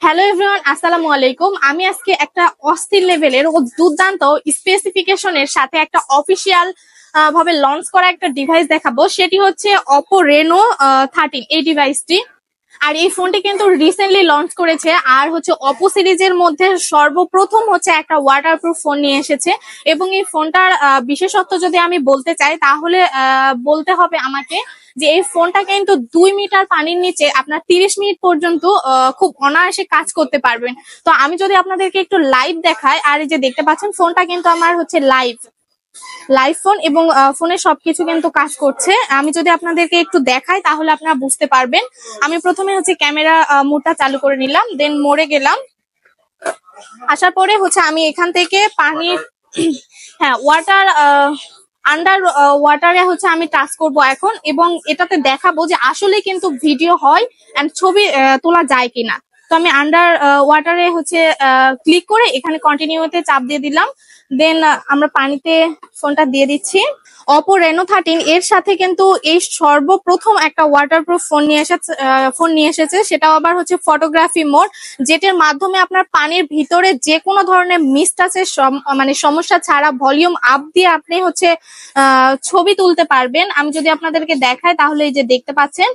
Hello everyone, আসসালামু আলাইকুম। আমি আজকে একটা অস্থির লেভেলের ও দুর্দান্ত স্পেসিফিকেশনের সাথে একটা অফিসিয়াল ভাবে লঞ্চ করা একটা ডিভাইস দেখাবো। সেটি হচ্ছে Oppo Reno 13 এই ডিভাইসটি। আর এই ফোনটি কিন্তু রিসেন্টলি লঞ্চ করেছে, আর হচ্ছে Oppo সিরিজের মধ্যে সর্বপ্রথম হচ্ছে একটা ওয়াটারপ্রুফ ফোন নিয়ে এসেছে। এবং এই ফোনটার বিশেষত্ব যদি আমি বলতে চাই তাহলে বলতে হবে আমাকে যে এই ফোনটা কিন্তু 2 মিটার পানির নিচে আপনার 30 মিনিট পর্যন্ত খুব অনায়াসে কাজ করতে পারবেন। তো আমি যদি আপনাদেরকে একটু লাইভ দেখাই, আর এই যে দেখতে পাচ্ছেন ফোনটা কিন্তু আমার হচ্ছে লাইভ ফোন, এবং ফোনের সবকিছু কিন্তু কাজ করছে। আমি যদি আপনাদেরকে একটু দেখাই তাহলে আপনারা বুঝতে পারবেন। আমি প্রথমে হচ্ছে ক্যামেরা মোডটা চালু করে নিলাম, দেন মোড়ে গেলাম। আসার পরে হচ্ছে আমি এখান থেকে পানির হ্যাঁ ওয়াটার আন্ডার ওয়াটারে হচ্ছে আমি টাচ করব এখন, এবং এটাতে দেখাবো যে আসলে কিন্তু ভিডিও হয় এন্ড ছবি তোলা যায় কিনা। তো আমি আন্ডার ওয়াটারে হচ্ছে ক্লিক করে এখানে কন্টিনিউতে চাপ দিয়ে দিলাম। দেন আমরা পানিতে ফোনটা দিয়ে দিচ্ছি। Oppo Reno 13 এর সাথে কিন্তু এই সর্বপ্রথম একটা ওয়াটারপ্রুফ ফোন নিয়ে এসেছে, সেটাও আবার হচ্ছে ফটোগ্রাফি মোড, যেটার মাধ্যমে আপনার পানির ভিতরে যে কোনো ধরনের মিস্ট আছে মানে সমস্যা ছাড়া ভলিউম আপ দিয়ে আপনি হচ্ছে ছবি তুলতে পারবেন। আমি যদি আপনাদেরকে দেখাই তাহলে এই যে দেখতে পাচ্ছেন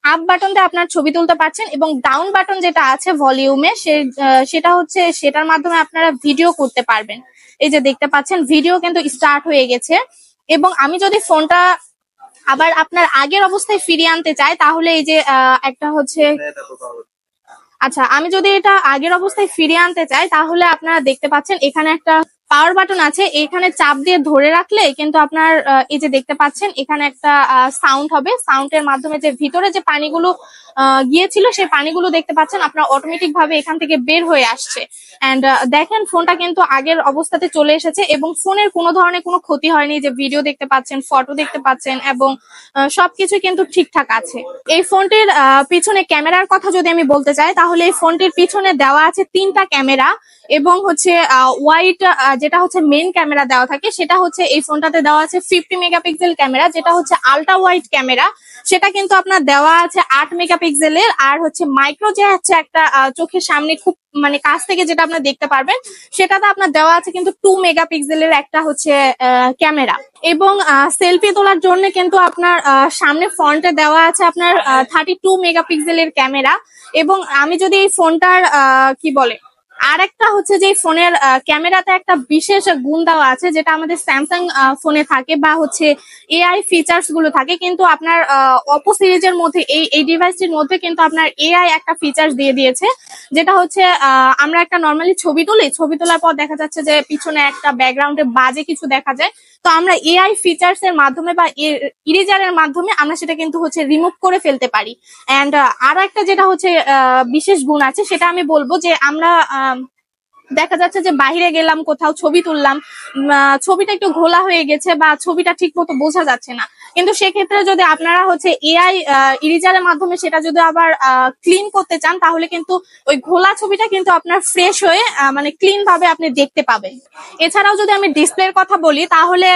আপ বাটন দিয়ে আপনার ছবি তুলতে পারছেন, এবং ডাউন বাটন যেটা আছে ভলিউমে সেটা হচ্ছে সেটার মাধ্যমে আপনারা ভিডিও করতে পারবেন। এই যে দেখতে পাচ্ছেন ভিডিও কিন্তু স্টার্ট হয়ে গেছে। এবং আমি যদি ফোনটা আবার আপনার আগের অবস্থায় ফিরিয়ে আনতে চাই তাহলে এই যে একটা হচ্ছে আচ্ছা, আমি যদি এটা আগের অবস্থায় ফিরিয়ে আনতে চাই তাহলে আপনারা দেখতে পাচ্ছেন এখানে একটা পাওয়ার বাটন আছে, এখানে চাপ দিয়ে ধরে রাখলে কিন্তু আপনার এই যে দেখতে পাচ্ছেন এখানে একটা সাউন্ড হবে। সাউন্ডের মাধ্যমে যে ভিতরে যে পানিগুলো গিয়েছিল সেই পানিগুলো দেখতে পাচ্ছেন আপনার অটোমেটিক ভাবে এখান থেকে বের হয়ে আসছে। এন্ড দেখেন ফোনটা কিন্তু আগের অবস্থাতে চলে এসেছে, এবং ফোনের কোনো ধরনের কোনো ক্ষতি হয়নি। যে ভিডিও দেখতে পাচ্ছেন, ফটো দেখতে পাচ্ছেন, এবং সবকিছু কিন্তু ঠিকঠাক আছে। এই ফোনটির পিছনে ক্যামেরার কথা যদি আমি বলতে চাই তাহলে এই ফোনটির পিছনে দেওয়া আছে 3টা ক্যামেরা, এবং হচ্ছে ওয়াইড যেটা হচ্ছে মেইন ক্যামেরা দেওয়া থাকে সেটা হচ্ছে এই ফোনটাতে দেওয়া আছে 50 মেগাপিক্সেল ক্যামেরা, যেটা হচ্ছে আলট্রা ওয়াইড ক্যামেরা, সেটা কিন্তু আপনার দেওয়া আছে 8 মেগাপিক্সেলের। আর হচ্ছে মাইক্রো যে হচ্ছে একটা চোখের সামনে খুব মানে কাছ থেকে যেটা আপনার দেখতে পারবেন সেটাতে আপনার দেওয়া আছে কিন্তু 2 মেগাপিক্সেলের একটা হচ্ছে ক্যামেরা। এবং সেলফি তোলার জন্য কিন্তু আপনার সামনে ফ্রন্টে দেওয়া আছে আপনার 32 মেগাপিক্সেলের ক্যামেরা। এবং আমি যদি এই ফোনটার কি বলে আর একটা হচ্ছে যে ফোনের ক্যামেরাতে একটা বিশেষ গুণ দেওয়া আছে, যেটা আমাদের স্যামসাং ফোনে থাকে বা হচ্ছে এআই ফিচার্স গুলো থাকে, কিন্তু আপনার Oppo সিরিজের মধ্যে এই ডিভাইসটির মধ্যে কিন্তু আপনার এআই একটা ফিচার্স দিয়ে দিয়েছে, যেটা হচ্ছে আমরা একটা নর্মালি ছবি তোলার পর দেখা যাচ্ছে যে পিছনে একটা ব্যাকগ্রাউন্ডে বাজে কিছু দেখা যায়। তো আমরা এআই ফিচার্স এর মাধ্যমে বা ইরেজারের মাধ্যমে আমরা সেটা কিন্তু হচ্ছে রিমুভ করে ফেলতে পারি। এন্ড আরো একটা যেটা হচ্ছে বিশেষ গুণ আছে সেটা আমি বলবো যে আমরা দেখা যাচ্ছে যে বাইরে গেলাম, কোথাও ছবি তুললাম, ছবিটা একটু ঘোলা হয়ে গেছে বা ছবিটা ঠিক মতো বোঝা যাচ্ছে না, কিন্তু সেক্ষেত্রে যদি আপনারা হচ্ছে এআই ইরেজারের মাধ্যমে সেটা যদি আবার ক্লিন করতে চান তাহলে কিন্তু ওই ঘোলা ছবিটা কিন্তু আপনার ফ্রেশ হয়ে মানে ক্লিন ভাবে আপনি দেখতে পাবেন। এছাড়াও যদি আমি ডিসপ্লের কথা বলি তাহলে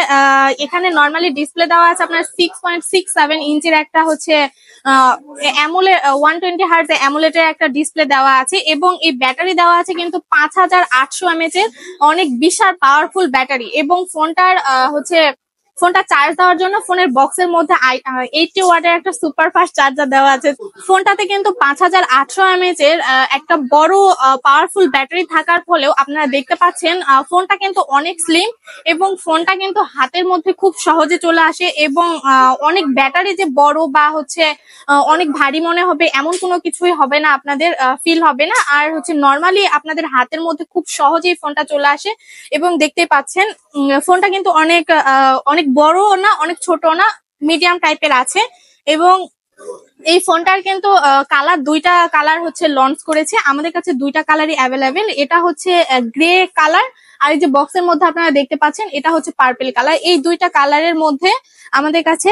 এখানে নর্মালি ডিসপ্লে দেওয়া আছে আপনার 6.67 ইঞ্চির একটা হচ্ছে অ্যামোলেড 120 হার্টজ অ্যামোলেডের একটা ডিসপ্লে দেওয়া আছে, এবং এই ব্যাটারি দেওয়া আছে কিন্তু 5800 mAh এর অনেক বিশাল পাওয়ারফুল ব্যাটারি। এবং ফোনটা চার্জ দেওয়ার জন্য ফোনের বক্সের মধ্যে 80 ওয়াটের একটা সুপার ফাস্ট চার্জার দেওয়া আছে। ফোনটাতে কিন্তু 5800 mAh এর একটা বড় পাওয়ারফুল ব্যাটারি থাকার ফলেও আপনারা দেখতে পাচ্ছেন ফোনটা কিন্তু অনেক স্লিম, এবং ফোনটা কিন্তু হাতের মধ্যে খুব সহজে চলে আসে। এবং অনেক ব্যাটারি যে বড় বা হচ্ছে অনেক ভারী মনে হবে এমন কোনো কিছুই হবে না, আপনাদের ফিল হবে না। আর হচ্ছে নর্মালি আপনাদের হাতের মধ্যে খুব সহজেই ফোনটা চলে আসে। এবং দেখতে পাচ্ছেন ফোনটা কিন্তু অনেক বড় না, অনেক ছোট না, মিডিয়াম টাইপের আছে। এবং এই ফোনটার কিন্তু দুইটা কালার হচ্ছে লঞ্চ করেছে, আমাদের কাছে দুইটা কালারই অ্যাভেলেবেল। এটা হচ্ছে গ্রে কালার, আর এই যে বক্সের মধ্যে আপনারা দেখতে পাচ্ছেন এটা হচ্ছে পার্পল কালার। এই দুইটা কালারের মধ্যে আমাদের কাছে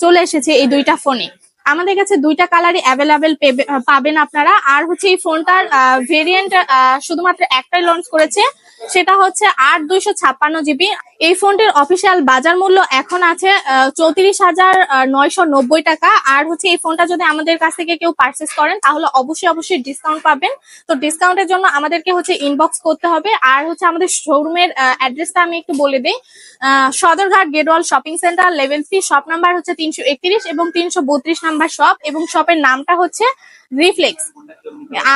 চলে এসেছে এই দুইটা ফোনে। আমাদের কাছে দুইটা কালারই অ্যাভেলেবেল পাবেন আপনারা। আর হচ্ছে এই ফোনটার ভেরিয়েন্ট শুধুমাত্র একটাই লঞ্চ করেছে, সেটা হচ্ছে 8/256 GB। এই ফোনটির অফিসিয়াল বাজার মূল্য এখন আছে 34,990 টাকা। আর হচ্ছে এই ফোনটা যদি আমাদের কাছ থেকে কেউ পারচেস করেন তাহলে অবশ্যই ডিসকাউন্ট পাবেন। তো ডিসকাউন্টের জন্য আমাদেরকে হচ্ছে ইনবক্স করতে হবে। আর হচ্ছে আমাদের শোরুমের অ্যাড্রেসটা আমি একটু বলে দিই। সদরঘাট গেটওয়াল shopping centre, level 3, shop number হচ্ছে 331 এবং 332 নাম্বার শপ, এবং শপের নামটা হচ্ছে রিফ্লেক্স।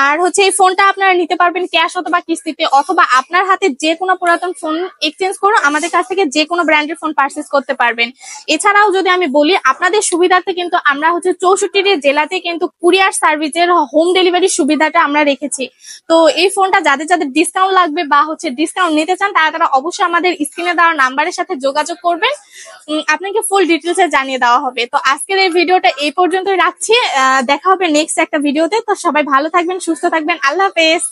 আর হচ্ছে এই ফোনটা আপনারা নিতে পারবেন ক্যাশ অথবা কিস্তিতে, অথবা আপনার হাতে যে কোনো পুরাতন ফোন এক্সচেঞ্জ করে আমাদের কাছ থেকে যে কোনো ব্র্যান্ডের ফোন পারচেজ করতে পারবেন। এছাড়াও যদি আমি বলি, আপনাদের সুবিধার্থে কিন্তু আমরা হচ্ছে 64টি জেলাতে কিন্তু কুরিয়ার সার্ভিসের হোম ডেলিভারি সুবিধাটা আমরা রেখেছি। তো এই ফোনটা যাদের ডিসকাউন্ট লাগবে বা হচ্ছে ডিসকাউন্ট নিতে চান, তারা অবশ্যই আমাদের স্ক্রিনে দেওয়া নাম্বারের সাথে যোগাযোগ করবেন, আপনাকে ফুল ডিটেলসে জানিয়ে দেওয়া হবে। তো আজকের এই ভিডিওটা এই পর্যন্তই রাখছি, দেখা হবে নেক্সট একটা ভিডিওতে। তো সবাই ভালো থাকবেন, সুস্থ থাকবেন, আল্লাহ হাফেজ।